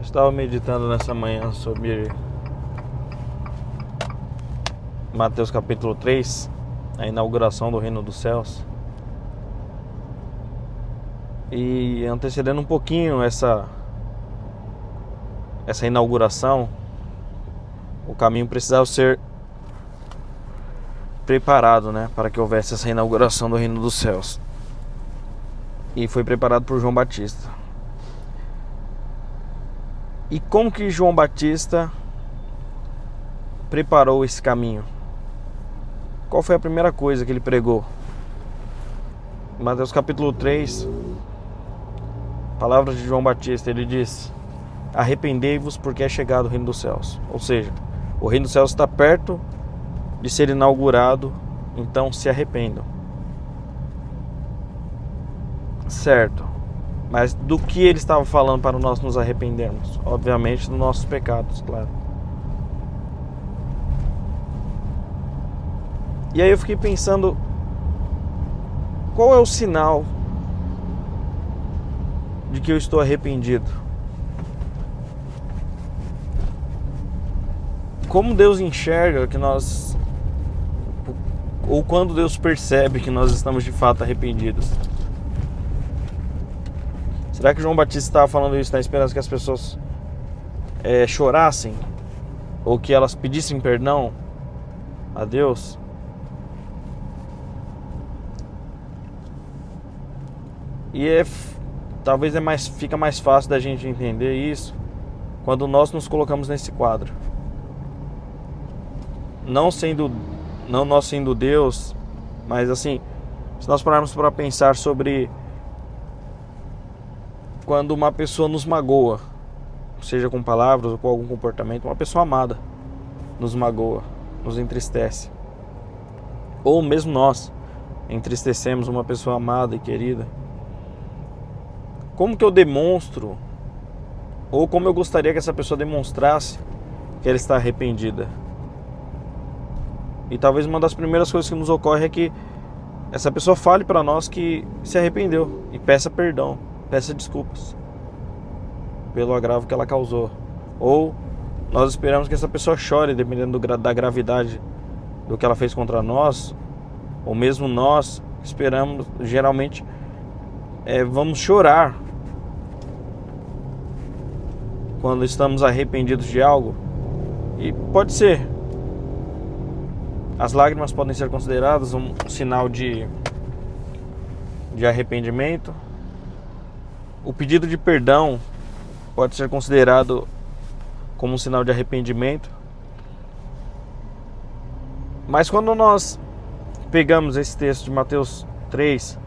estava meditando nessa manhã sobre Mateus capítulo 3, a inauguração do reino dos céus. E antecedendo um pouquinho essa inauguração, o caminho precisava ser preparado, né, para que houvesse essa inauguração do reino dos céus. E foi preparado por João Batista. E como que João Batista preparou esse caminho? Qual foi a primeira coisa que ele pregou? Em Mateus capítulo 3, palavras de João Batista, ele diz: arrependei-vos porque é chegado o reino dos céus. Ou seja, o reino dos céus está perto de ser inaugurado, então se arrependam. Certo, mas do que ele estava falando para nós nos arrependermos? Obviamente dos nossos pecados, claro. E aí eu fiquei pensando, qual é o sinal de que eu estou arrependido? Como Deus enxerga que nós, ou quando Deus percebe que nós estamos de fato arrependidos? Será que João Batista estava falando isso na esperança que as pessoas chorassem? Ou que elas pedissem perdão a Deus? E talvez fica mais fácil da gente entender isso quando nós nos colocamos nesse quadro. Não nós sendo Deus, mas assim, se nós pararmos para pensar sobre quando uma pessoa nos magoa, seja com palavras ou com algum comportamento, uma pessoa amada nos magoa, nos entristece. Ou mesmo nós entristecemos uma pessoa amada e querida. Como que eu demonstro, ou como eu gostaria que essa pessoa demonstrasse que ela está arrependida? E talvez uma das primeiras coisas que nos ocorre é que essa pessoa fale para nós que se arrependeu e peça perdão, peça desculpas pelo agravo que ela causou. Ou nós esperamos que essa pessoa chore, dependendo da gravidade do que ela fez contra nós, ou mesmo nós esperamos, geralmente vamos chorar quando estamos arrependidos de algo. E pode ser, as lágrimas podem ser consideradas um sinal de arrependimento. O pedido de perdão pode ser considerado como um sinal de arrependimento. Mas quando nós pegamos esse texto de Mateus 3,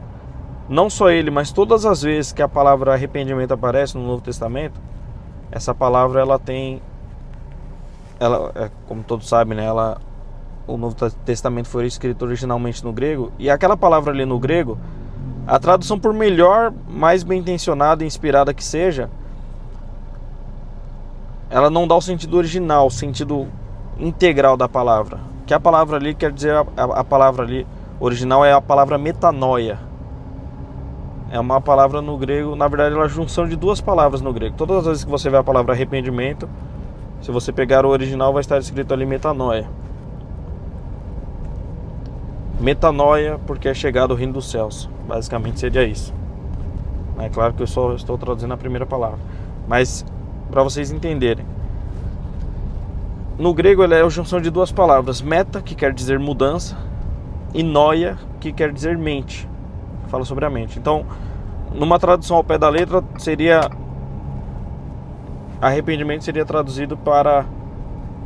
não só ele, mas todas as vezes que a palavra arrependimento aparece no Novo Testamento, essa palavra como todos sabem, né, o Novo Testamento foi escrito originalmente no grego, e aquela palavra ali no grego, a tradução, por melhor, mais bem intencionada e inspirada que seja, ela não dá o sentido original, o sentido integral da palavra. Que a palavra ali quer dizer, a palavra ali original é a palavra metanoia. É uma palavra no grego, na verdade ela é a junção de duas palavras no grego. Todas as vezes que você vê a palavra arrependimento, se você pegar o original, vai estar escrito ali metanoia. Metanoia, porque é chegado o reino dos céus. Basicamente seria isso. É claro que eu só estou traduzindo a primeira palavra, mas para vocês entenderem, no grego ela é a junção de duas palavras: meta, que quer dizer mudança, e noia, que quer dizer mente, que fala sobre a mente. Então, numa tradução ao pé da letra, seria arrependimento seria traduzido para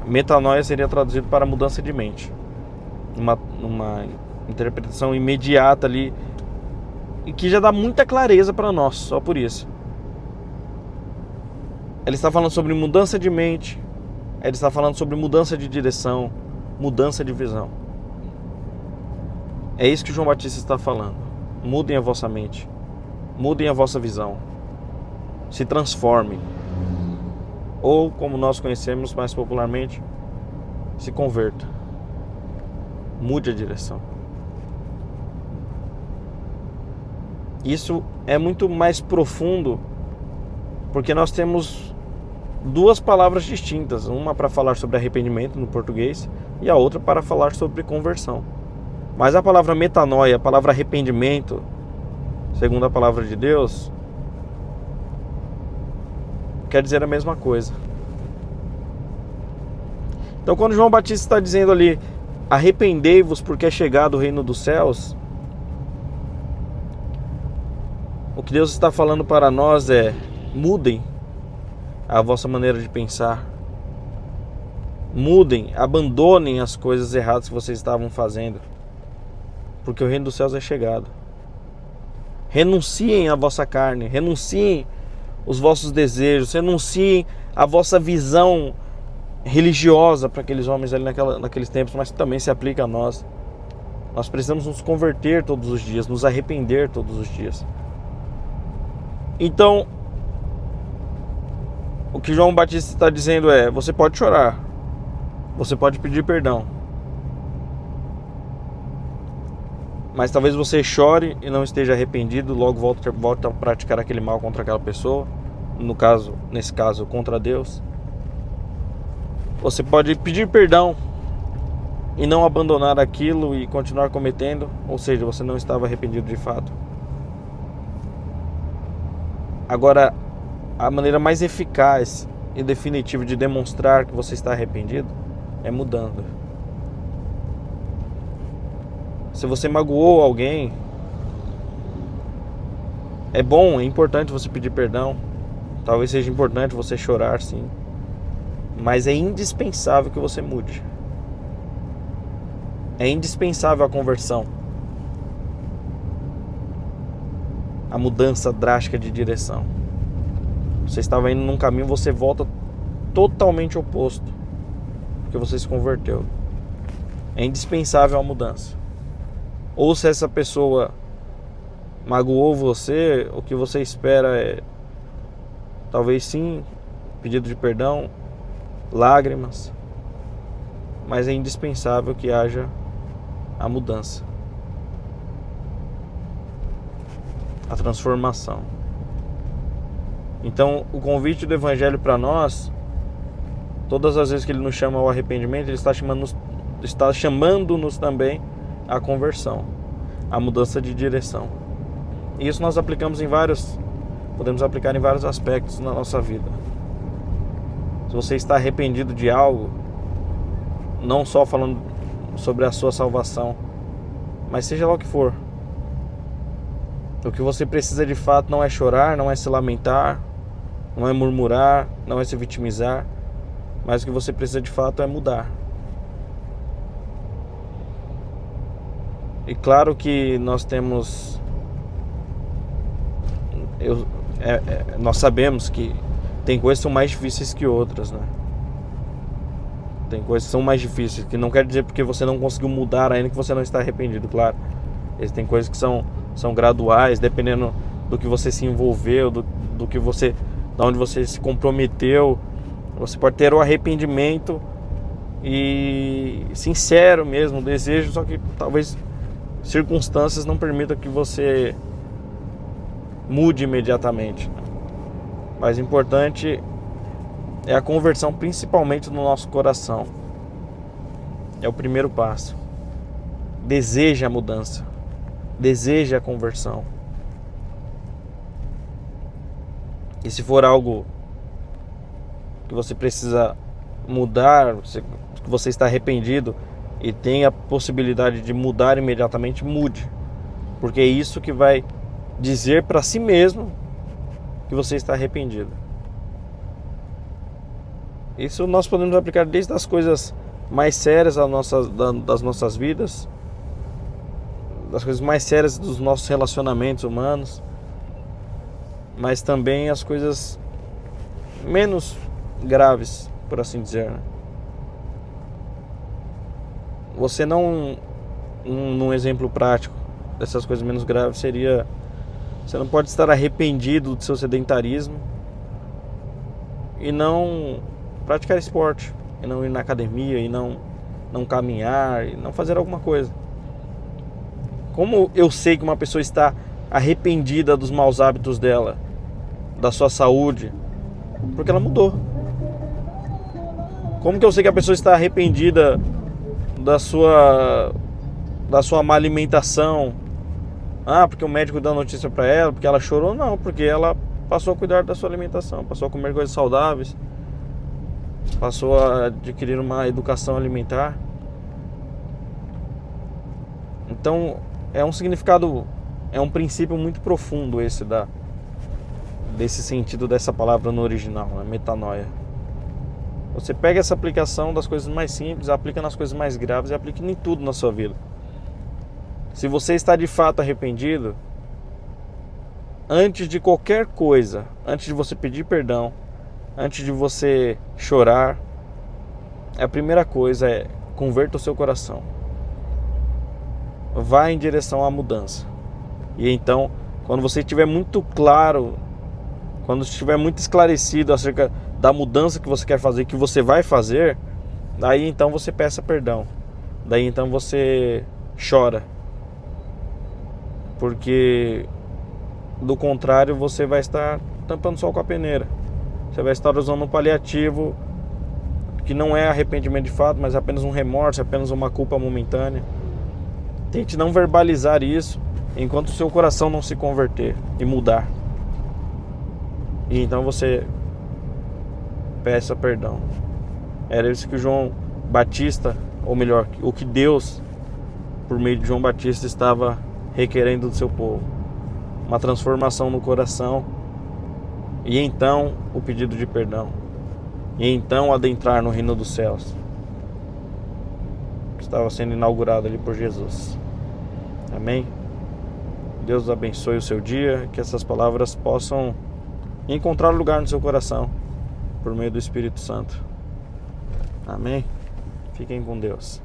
metanoia, seria traduzido para mudança de mente. Numa interpretação imediata ali, e que já dá muita clareza para nós, só por isso. Ele está falando sobre mudança de mente, ele está falando sobre mudança de direção, mudança de visão. É isso que João Batista está falando. Mudem a vossa mente, mudem a vossa visão, se transformem. Ou, como nós conhecemos mais popularmente, se converta. Mude a direção. Isso é muito mais profundo, porque nós temos duas palavras distintas, uma para falar sobre arrependimento no português e a outra para falar sobre conversão. Mas a palavra metanoia, a palavra arrependimento, segundo a palavra de Deus, quer dizer a mesma coisa. Então, quando João Batista está dizendo ali, arrependei-vos porque é chegado o reino dos céus, o que Deus está falando para nós é: mudem a vossa maneira de pensar, mudem, abandonem as coisas erradas que vocês estavam fazendo, porque o reino dos céus é chegado. Renunciem à vossa carne, renunciem os vossos desejos, renunciem à vossa visão religiosa para aqueles homens ali naqueles tempos, mas que também se aplica a nós. Nós precisamos nos converter todos os dias, nos arrepender todos os dias. Então, o que João Batista está dizendo é: você pode chorar, você pode pedir perdão, mas talvez você chore e não esteja arrependido, logo volta a praticar aquele mal contra aquela pessoa, nesse caso, contra Deus. Você pode pedir perdão e não abandonar aquilo e continuar cometendo, ou seja, você não estava arrependido de fato. Agora, a maneira mais eficaz e definitiva de demonstrar que você está arrependido é mudando. Se você magoou alguém, é bom, é importante você pedir perdão. Talvez seja importante você chorar, sim. Mas é indispensável que você mude. É indispensável a conversão. A mudança drástica de direção. Você estava indo num caminho, você volta totalmente oposto, porque você se converteu. É indispensável a mudança. Ou se essa pessoa magoou você, o que você espera é, talvez sim, pedido de perdão, lágrimas, mas é indispensável que haja a mudança, a transformação. Então, o convite do Evangelho para nós, todas as vezes que ele nos chama ao arrependimento, ele está chamando-nos também à conversão, à mudança de direção. E isso nós podemos aplicar em vários aspectos na nossa vida. Se você está arrependido de algo, não só falando sobre a sua salvação, mas seja lá o que for, o que você precisa de fato não é chorar, não é se lamentar, não é murmurar, não é se vitimizar, mas o que você precisa de fato é mudar. E claro que nós temos, nós sabemos que tem coisas que são mais difíceis que outras, né? Tem coisas que são mais difíceis, que não quer dizer porque você não conseguiu mudar ainda que você não está arrependido, claro. Tem coisas que são graduais, dependendo do que você se envolveu, do que você, da onde você se comprometeu. Você pode ter o arrependimento e sincero mesmo, o desejo, só que talvez circunstâncias não permitam que você mude imediatamente. Mas o importante é a conversão, principalmente no nosso coração. É o primeiro passo. Deseja a mudança, deseja a conversão. E se for algo que você precisa mudar, que você está arrependido e tem a possibilidade de mudar imediatamente, mude. Porque é isso que vai dizer para si mesmo que você está arrependido. Isso nós podemos aplicar desde as coisas mais sérias das nossas vidas, das coisas mais sérias dos nossos relacionamentos humanos, mas também as coisas menos graves, por assim dizer, né? Você num exemplo prático dessas coisas menos graves seria: você não pode estar arrependido do seu sedentarismo e não praticar esporte, e não ir na academia, e não caminhar, e não fazer alguma coisa. Como eu sei que uma pessoa está arrependida dos maus hábitos dela, da sua saúde? Porque ela mudou. Como que eu sei que a pessoa está arrependida da sua má alimentação? Ah, porque o médico deu notícia para ela, porque ela chorou? Não, porque ela passou a cuidar da sua alimentação, passou a comer coisas saudáveis, passou a adquirir uma educação alimentar. Então é um significado, é um princípio muito profundo esse desse sentido dessa palavra no original, né? Metanoia. Você pega essa aplicação das coisas mais simples, aplica nas coisas mais graves e aplica em tudo na sua vida. Se você está de fato arrependido, antes de qualquer coisa, antes de você pedir perdão, antes de você chorar, a primeira coisa é converta o seu coração. Vá em direção à mudança. E então, quando você estiver muito claro, quando estiver muito esclarecido acerca da mudança que você quer fazer, que você vai fazer, daí então você peça perdão. Daí então você chora. Porque do contrário você vai estar tampando sol com a peneira. Você vai estar usando um paliativo que não é arrependimento de fato, mas apenas um remorso, apenas uma culpa momentânea. Tente não verbalizar isso enquanto o seu coração não se converter e mudar. E então você peça perdão. Era isso que João Batista, ou melhor, o que Deus, por meio de João Batista, estava requerendo do seu povo. Uma transformação no coração. E então o pedido de perdão. E então adentrar no reino dos céus. Que estava sendo inaugurado ali por Jesus. Amém? Deus abençoe o seu dia. Que essas palavras possam encontrar lugar no seu coração por meio do Espírito Santo. Amém? Fiquem com Deus.